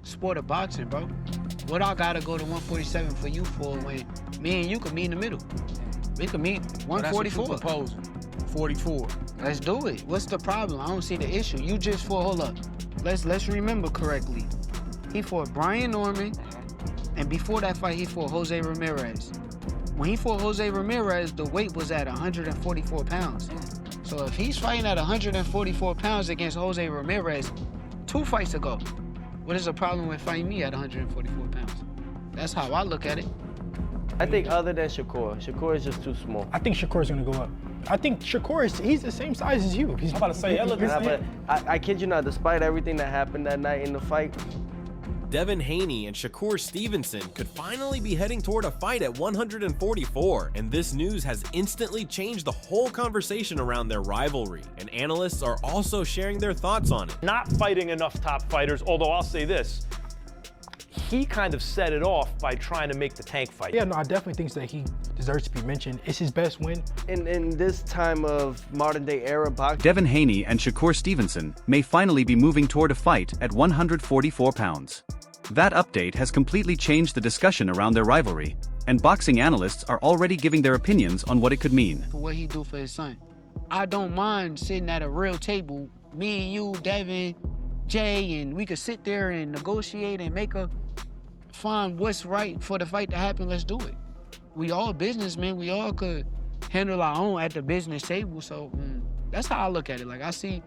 sport of boxing, bro. What I gotta go to 147 for you for when me and you could meet in the middle? We could meet 144. That's what you proposing. 44. Let's do it. What's the problem? I don't see the issue. You just fought, hold up. Let's remember correctly. He fought Brian Norman, and before that fight, he fought Jose Ramirez. When he fought Jose Ramirez, the weight was at 144 pounds. So if he's fighting at 144 pounds against Jose Ramirez 2 fights ago, what is the problem with fighting me at 144 pounds? That's how I look at it. I think other than Shakur is just too small. I think Shakur's gonna go up. I think Shakur he's the same size as you. He's I'm about to say, But I kid you not, despite everything that happened that night in the fight, Devin Haney and Shakur Stevenson could finally be heading toward a fight at 144, and this news has instantly changed the whole conversation around their rivalry, and analysts are also sharing their thoughts on it. Not fighting enough top fighters, although I'll say this, he kind of set it off by trying to make the Tank fight. Yeah, no, I definitely think that he deserves to be mentioned. It's his best win. in this time of modern day era boxing, Devin Haney and Shakur Stevenson may finally be moving toward a fight at 144 pounds. That update has completely changed the discussion around their rivalry, and boxing analysts are already giving their opinions on what it could mean. For what he do for his son. I don't mind sitting at a real table, me, you, Devin, Jay, and we could sit there and negotiate and find what's right for the fight to happen. Let's do it. We all businessmen. We all could handle our own at the business table. So that's how I look at it. Like, I see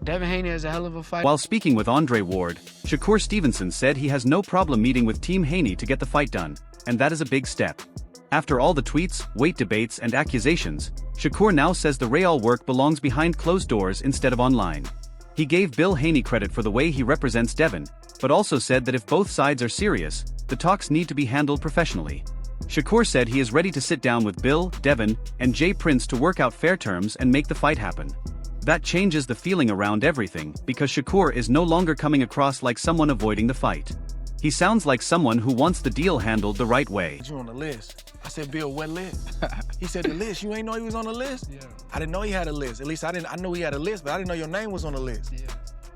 Devin Haney as a hell of a fighter. While speaking with Andre Ward, Shakur Stevenson said he has no problem meeting with Team Haney to get the fight done, and that is a big step. After all the tweets, weight debates, and accusations, Shakur now says the real work belongs behind closed doors instead of online. He gave Bill Haney credit for the way he represents Devin, but also said that if both sides are serious, the talks need to be handled professionally. Shakur said he is ready to sit down with Bill, Devin, and Jay Prince to work out fair terms and make the fight happen. That changes the feeling around everything, because Shakur is no longer coming across like someone avoiding the fight. He sounds like someone who wants the deal handled the right way. You on the list. I said, Bill, what list? He said, the list. You ain't know he was on the list? Yeah. I didn't know he had a list. At least I knew he had a list, but I didn't know your name was on the list. Yeah.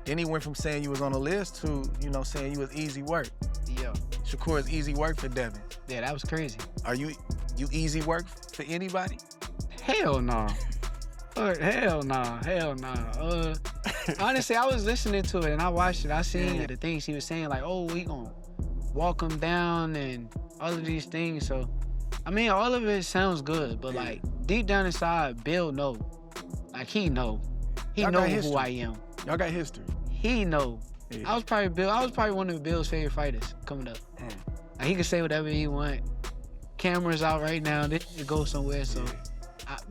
Then he went from saying you was on the list to, saying you was easy work. Yeah. Shakur is easy work for Devin. Yeah, that was crazy. Are you easy work for anybody? Hell no. Hell no. Honestly, I was listening to it and I watched it. I seen the things he was saying, like, oh, we gonna walk him down and all of these things. So, I mean, all of it sounds good, but like deep down inside, Bill know. Like, he know. He know who I am. Y'all got history. He know. Yeah. I was probably one of Bill's favorite fighters coming up. Like, he can say whatever he want. Cameras out right now. This could go somewhere. So,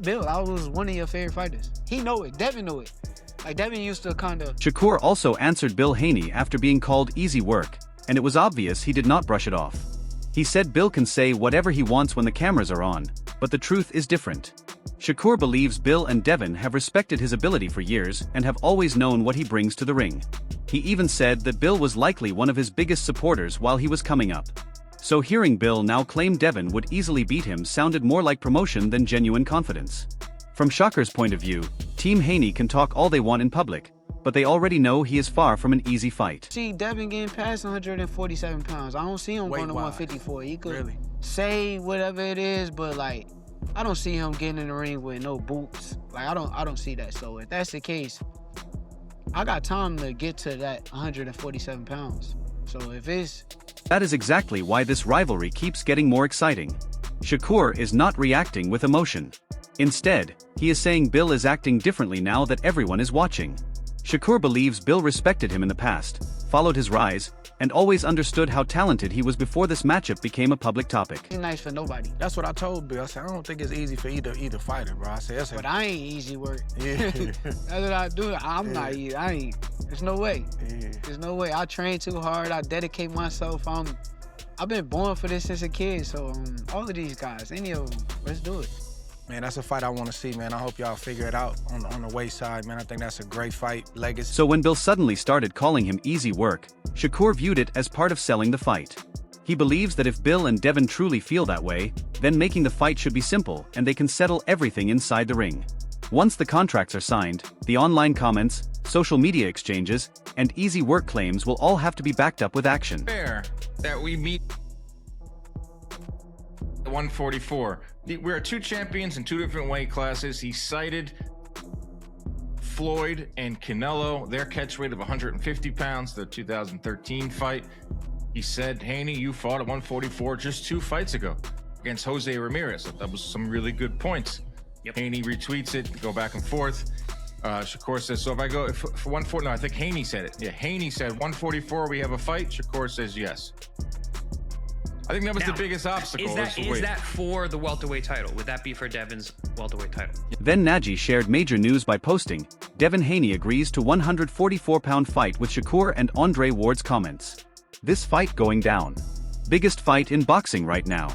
Bill, I was one of your favorite fighters. He know it. Devin know it. Like, Devin used to kind of... Shakur also answered Bill Haney after being called easy work, and it was obvious he did not brush it off. He said Bill can say whatever he wants when the cameras are on, but the truth is different. Shakur believes Bill and Devin have respected his ability for years and have always known what he brings to the ring. He even said that Bill was likely one of his biggest supporters while he was coming up. So hearing Bill now claim Devin would easily beat him sounded more like promotion than genuine confidence. From Shakur's point of view, Team Haney can talk all they want in public, but they already know he is far from an easy fight. See Devin getting past 147 pounds. I don't see him going to 154. He could say whatever it is, but like, I don't see him getting in the ring with no boots. Like, I don't see that. So if that's the case, I got time to get to that 147 pounds. So if it's... That is exactly why this rivalry keeps getting more exciting. Shakur is not reacting with emotion. Instead, he is saying Bill is acting differently now that everyone is watching. Shakur believes Bill respected him in the past, followed his rise, and always understood how talented he was before this matchup became a public topic. He's nice for nobody. That's what I told Bill. I said, I don't think it's easy for either fighter, bro. I said, but I ain't easy work. Yeah. That's what I do. I'm not easy. I ain't. There's no way. Yeah. There's no way. I train too hard. I dedicate myself. I've been born for this since a kid. So all of these guys, any of them, let's do it. Man, that's a fight I want to see, man. I hope y'all figure it out on the weight side, man. I think that's a great fight, legacy. So when Bill suddenly started calling him easy work, Shakur viewed it as part of selling the fight. He believes that if Bill and Devin truly feel that way, then making the fight should be simple and they can settle everything inside the ring. Once the contracts are signed, the online comments, social media exchanges, and easy work claims will all have to be backed up with action. Fair that we meet at 144. We are two champions in two different weight classes. He cited Floyd and Canelo, their catchweight of 150 pounds, the 2013 fight. He said, Haney, you fought at 144 just 2 fights ago against Jose Ramirez. That was some really good points. Yep. Haney retweets it, go back and forth. Shakur says, so if I go for 140, no, I think Haney said it. Yeah, Haney said 144, we have a fight. Shakur says yes. I think that was the biggest obstacle. Is that for the welterweight title? Would that be for Devin's welterweight title? Then Nagy shared major news by posting, Devin Haney agrees to 144-pound fight with Shakur and Andre Ward's comments. This fight going down. Biggest fight in boxing right now.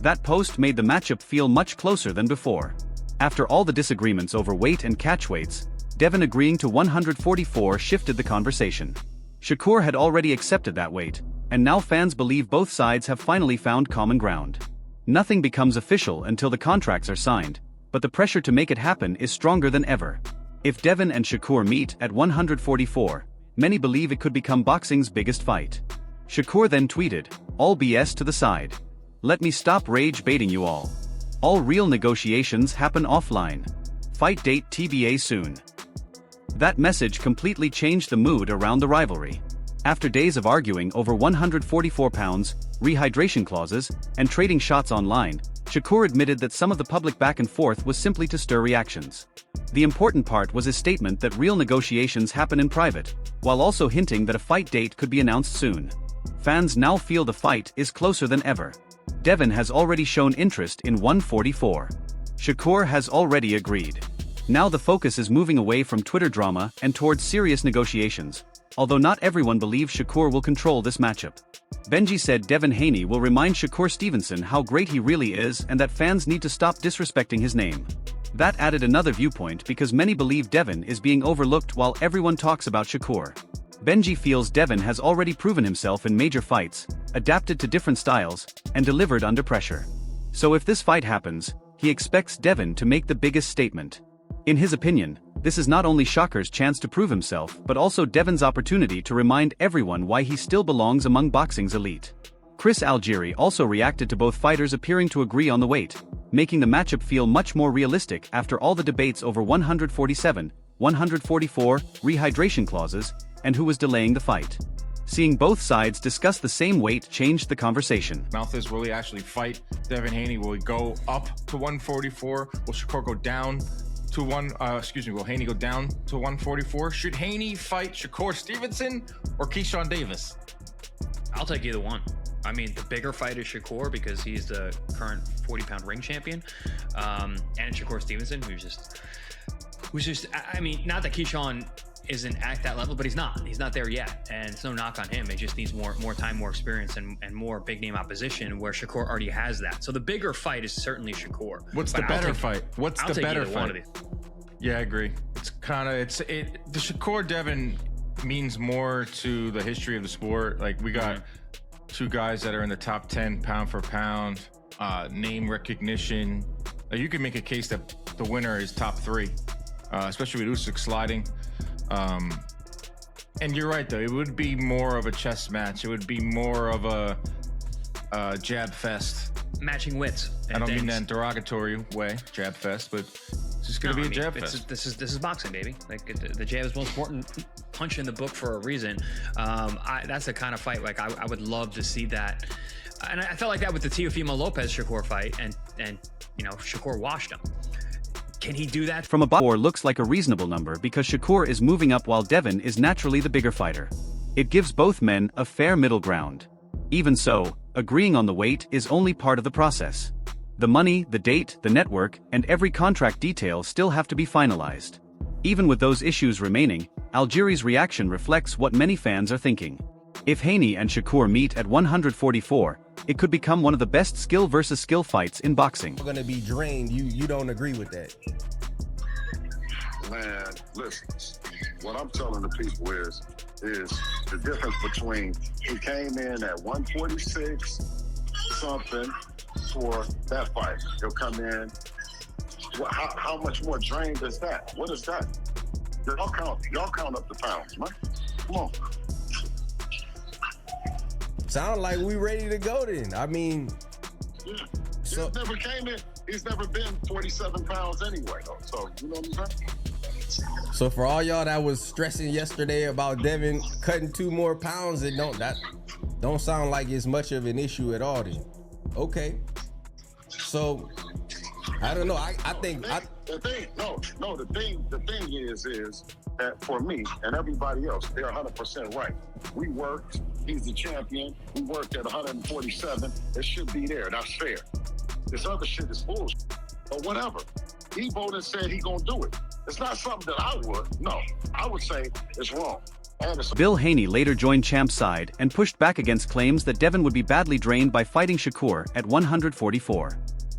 That post made the matchup feel much closer than before. After all the disagreements over weight and catchweights, Devin agreeing to 144 shifted the conversation. Shakur had already accepted that weight, and now fans believe both sides have finally found common ground. Nothing becomes official until the contracts are signed, but the pressure to make it happen is stronger than ever. If Devin and Shakur meet at 144, many believe it could become boxing's biggest fight. Shakur then tweeted, all BS to the side. Let me stop rage baiting you all. All real negotiations happen offline. Fight date TBA soon. That message completely changed the mood around the rivalry. After days of arguing over 144 pounds, rehydration clauses, and trading shots online, Shakur admitted that some of the public back and forth was simply to stir reactions. The important part was his statement that real negotiations happen in private, while also hinting that a fight date could be announced soon. Fans now feel the fight is closer than ever. Devin has already shown interest in 144. Shakur has already agreed. Now the focus is moving away from Twitter drama and towards serious negotiations, although not everyone believes Shakur will control this matchup. Benji said Devin Haney will remind Shakur Stevenson how great he really is and that fans need to stop disrespecting his name. That added another viewpoint because many believe Devin is being overlooked while everyone talks about Shakur. Benji feels Devin has already proven himself in major fights, adapted to different styles, and delivered under pressure. So if this fight happens, he expects Devin to make the biggest statement. In his opinion, this is not only Shakur's chance to prove himself but also Devin's opportunity to remind everyone why he still belongs among boxing's elite. Chris Algieri also reacted to both fighters appearing to agree on the weight, making the matchup feel much more realistic after all the debates over 147, 144, rehydration clauses, and who was delaying the fight. Seeing both sides discuss the same weight changed the conversation. Mouth is, will he actually fight Devin Haney? Will he go up to 144? Will Shakur go down to will Haney go down to 144? Should Haney fight Shakur Stevenson or Keyshawn Davis? I'll take either one. I mean, the bigger fight is Shakur because he's the current 40-pound ring champion, and Shakur Stevenson, who's just, I mean, not that Keyshawn isn't at that level, but he's not there yet, and it's no knock on him. It just needs more time, more experience, and more big name opposition where Shakur already has that. So the bigger fight is certainly Shakur. What's the better fight? What's the better fight? Yeah, I agree. It's the Shakur Devin means more to the history of the sport. Like, we got two guys that are in the top 10 pound for pound, name recognition. You can make a case that the winner is top 3, especially with Usyk sliding. And you're right, though. It would be more of a chess match. It would be more of a jab fest. Matching wits. I don't mean that in a derogatory way, jab fest, but it's just going to be a jab fest. This is boxing, baby. Like, the jab is the most important punch in the book for a reason. That's the kind of fight, like, I would love to see that. And I felt like that with the Teofimo Lopez Shakur fight, and you know, Shakur washed him. Can he do that? From a boxer looks like a reasonable number because Shakur is moving up while Devin is naturally the bigger fighter. It gives both men a fair middle ground. Even so, agreeing on the weight is only part of the process. The money, the date, the network, and every contract detail still have to be finalized. Even with those issues remaining, Algieri's reaction reflects what many fans are thinking. If Haney and Shakur meet at 144, it could become one of the best skill versus skill fights in boxing. We're gonna be drained. You don't agree with that? Man, listen, what I'm telling the people is the difference between he came in at 146 something for that fight. He'll come in How much more drained is that? What is that? Y'all count up the pounds, man. Come on. Sound like we ready to go then. I mean, Yeah. So- He's never came in. He's never been 47 pounds anyway, though. So you know what I'm saying? so for all y'all that was stressing yesterday about Devin cutting 2 more pounds, that don't sound like it's much of an issue at all then. Okay. So I don't know. I think the thing is that for me and everybody else, they're 100% right. We worked. He's the champion. We worked at 147. It should be there. That's fair. This other shit is bullshit. But whatever. He voted, said he gonna do it. It's not something that I would. No, I would say it's wrong. Bill Haney later joined Champ's side and pushed back against claims that Devin would be badly drained by fighting Shakur at 144.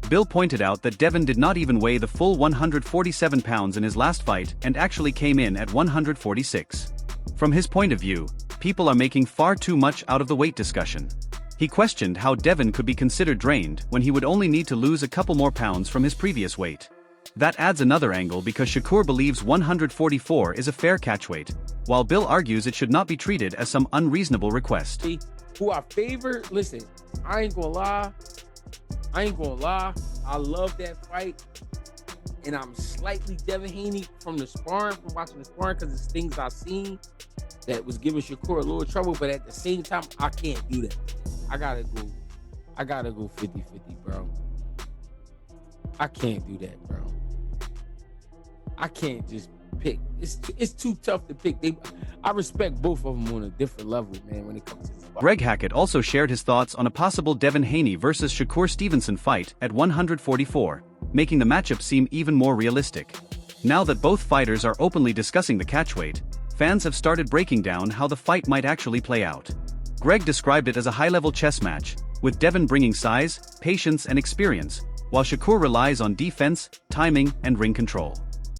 Bill pointed out that Devin did not even weigh the full 147 pounds in his last fight and actually came in at 146. From his point of view, people are making far too much out of the weight discussion. He questioned how Devin could be considered drained when he would only need to lose a couple more pounds from his previous weight. That adds another angle because Shakur believes 144 is a fair catchweight, while Bill argues it should not be treated as some unreasonable request. Who I favor, listen, I ain't gonna lie. I love that fight. And I'm slightly Devin Haney from watching the sparring, because it's things I've seen that was giving Shakur a little trouble, but at the same time, I can't do that. I gotta go 50-50, bro. I can't do that, bro. I can't just pick. It's too tough to pick. I respect both of them on a different level, man, when it comes to this fight. Greg Hackett also shared his thoughts on a possible Devin Haney versus Shakur Stevenson fight at 144, making the matchup seem even more realistic. Now that both fighters are openly discussing the catchweight, fans have started breaking down how the fight might actually play out. Greg described it as a high-level chess match, with Devin bringing size, patience, and experience, while Shakur relies on defense, timing, and ring control.